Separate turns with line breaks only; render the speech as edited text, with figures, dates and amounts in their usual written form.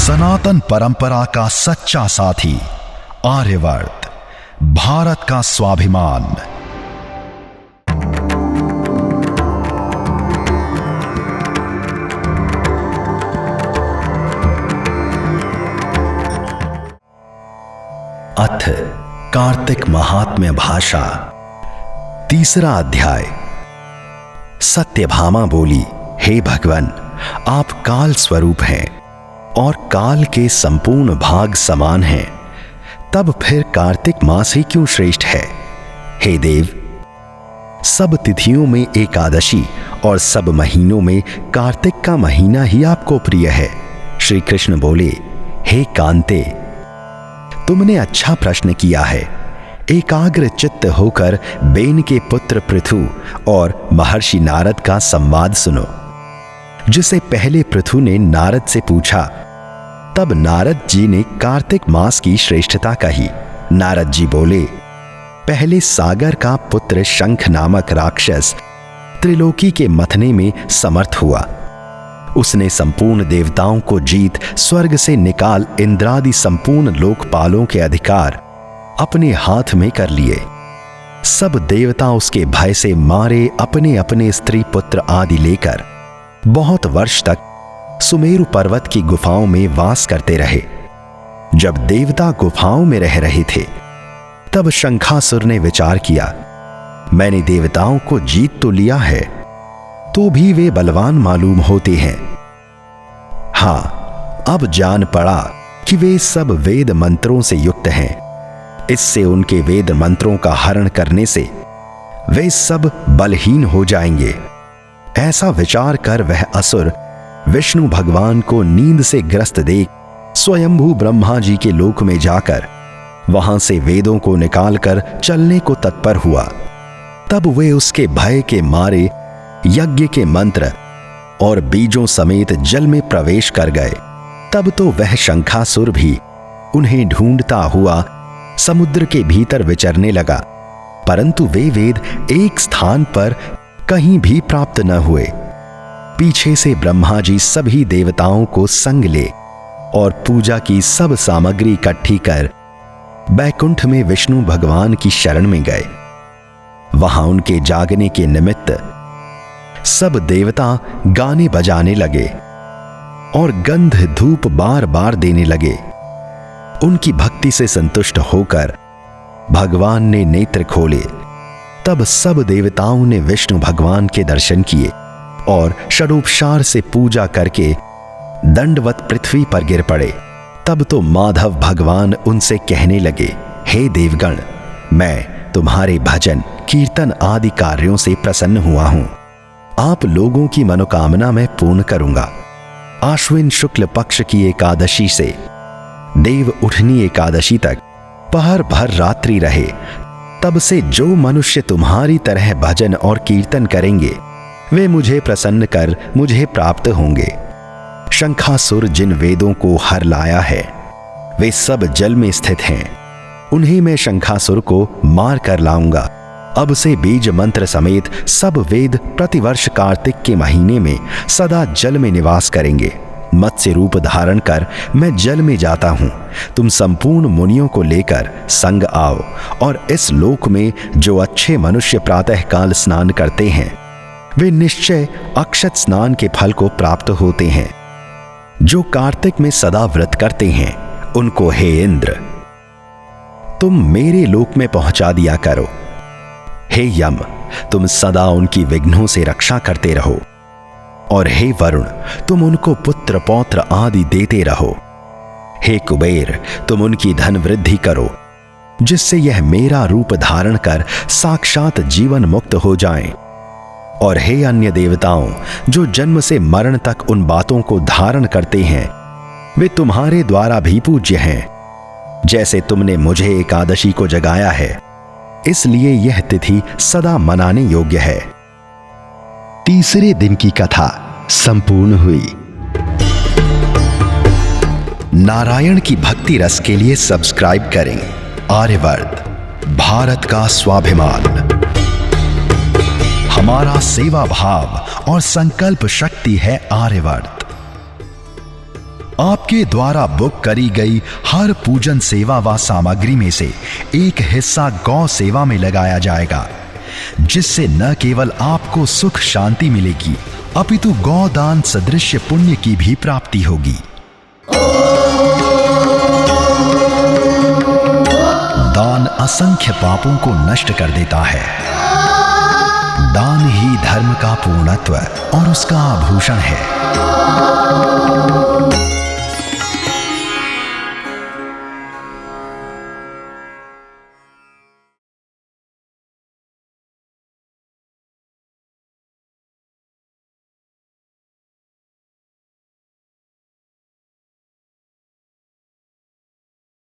सनातन परंपरा का सच्चा साथी, आर्यवर्त, भारत का स्वाभिमान। अथ कार्तिक महात्म्य भाषा, तीसरा अध्याय। सत्यभामा बोली, हे भगवान, आप काल स्वरूप हैं और काल के संपूर्ण भाग समान हैं, तब फिर कार्तिक मास ही क्यों श्रेष्ठ है? हे देव, सब तिथियों में एकादशी और सब महीनों में कार्तिक का महीना ही आपको प्रिय है। श्री कृष्ण बोले, हे कांते, तुमने अच्छा प्रश्न किया है। एकाग्र चित्त होकर बेन के पुत्र पृथु और महर्षि नारद का संवाद सुनो। जिसे पहले पृथु ने नारद से पूछा, तब नारद जी ने कार्तिक मास की श्रेष्ठता कही। नारद जी बोले, पहले सागर का पुत्र शंख नामक राक्षस त्रिलोकी के मथने में समर्थ हुआ। उसने संपूर्ण देवताओं को जीत स्वर्ग से निकाल इंद्रादि संपूर्ण लोकपालों के अधिकार अपने हाथ में कर लिए। सब देवता उसके भय से मारे अपने अपने स्त्री पुत्र आदि लेकर बहुत वर्ष तक सुमेरु पर्वत की गुफाओं में वास करते रहे। जब देवता गुफाओं में रह रहे थे, तब शंखासुर ने विचार किया, मैंने देवताओं को जीत तो लिया है, तो भी वे बलवान मालूम होते हैं। हां, अब जान पड़ा कि वे सब वेद मंत्रों से युक्त हैं। इससे उनके वेद मंत्रों का हरण करने से वे सब बलहीन हो जाएंगे। ऐसा विचार कर वह असुर विष्णु भगवान को नींद से ग्रस्त देख स्वयंभू ब्रह्मा जी के लोक में जाकर वहां से वेदों को निकालकर चलने को तत्पर हुआ। तब वे उसके भय के मारे यज्ञ के मंत्र और बीजों समेत जल में प्रवेश कर गए। तब तो वह शंखासुर भी उन्हें ढूंढता हुआ समुद्र के भीतर विचरने लगा, परंतु वे वेद एक स्थान पर कहीं भी प्राप्त न हुए। पीछे से ब्रह्मा जी सभी देवताओं को संग ले और पूजा की सब सामग्री इकट्ठी कर बैकुंठ में विष्णु भगवान की शरण में गए। वहां उनके जागने के निमित्त सब देवता गाने बजाने लगे और गंध धूप बार बार देने लगे। उनकी भक्ति से संतुष्ट होकर भगवान ने नेत्र खोले। तब सब देवताओं ने विष्णु भगवान के दर्शन किए और षडोपचार से पूजा करके दंडवत पृथ्वी पर गिर पड़े। तब तो माधव भगवान उनसे कहने लगे, हे देवगण, मैं तुम्हारे भजन कीर्तन आदि कार्यों से प्रसन्न हुआ हूं। आप लोगों की मनोकामना मैं पूर्ण करूंगा। आश्विन शुक्ल पक्ष की एकादशी से देव उठनी एकादशी तक पहर भर रात्रि रहे। तब से जो मनुष्य तुम्हारी तरह भजन और कीर्तन करेंगे, वे मुझे प्रसन्न कर मुझे प्राप्त होंगे। शंखासुर जिन वेदों को हर लाया है, वे सब जल में स्थित हैं। उन्हीं में शंखासुर को मार कर लाऊंगा। अब से बीज मंत्र समेत सब वेद प्रतिवर्ष कार्तिक के महीने में सदा जल में निवास करेंगे। मत्स्य रूप धारण कर मैं जल में जाता हूं। तुम संपूर्ण मुनियों को लेकर संग आओ और इस लोक में जो अच्छे मनुष्य प्रातः काल स्नान करते हैं, वे निश्चय अक्षत स्नान के फल को प्राप्त होते हैं। जो कार्तिक में सदा व्रत करते हैं, उनको हे इंद्र, तुम मेरे लोक में पहुंचा दिया करो। हे यम, तुम सदा उनकी विघ्नों से रक्षा करते रहो। और हे वरुण, तुम उनको पुत्र पौत्र आदि देते रहो। हे कुबेर, तुम उनकी धन वृद्धि करो, जिससे यह मेरा रूप धारण कर साक्षात जीवन मुक्त हो जाएं। और हे अन्य देवताओं, जो जन्म से मरण तक उन बातों को धारण करते हैं, वे तुम्हारे द्वारा भी पूज्य हैं। जैसे तुमने मुझे एकादशी को जगाया है, इसलिए यह तिथि सदा मनाने योग्य है। तीसरे दिन की कथा संपूर्ण हुई। नारायण की भक्ति रस के लिए सब्सक्राइब करें। आर्यवर्त, भारत का स्वाभिमान। हमारा सेवा भाव और संकल्प शक्ति है आर्यवर्त। आपके द्वारा बुक करी गई हर पूजन सेवा व सामग्री में से एक हिस्सा गौ सेवा में लगाया जाएगा, जिससे न केवल आपको सुख शांति मिलेगी अपितु गौदान सदृश पुण्य की भी प्राप्ति होगी। दान असंख्य पापों को नष्ट कर देता है। दान ही धर्म का पूर्णत्व और उसका आभूषण है।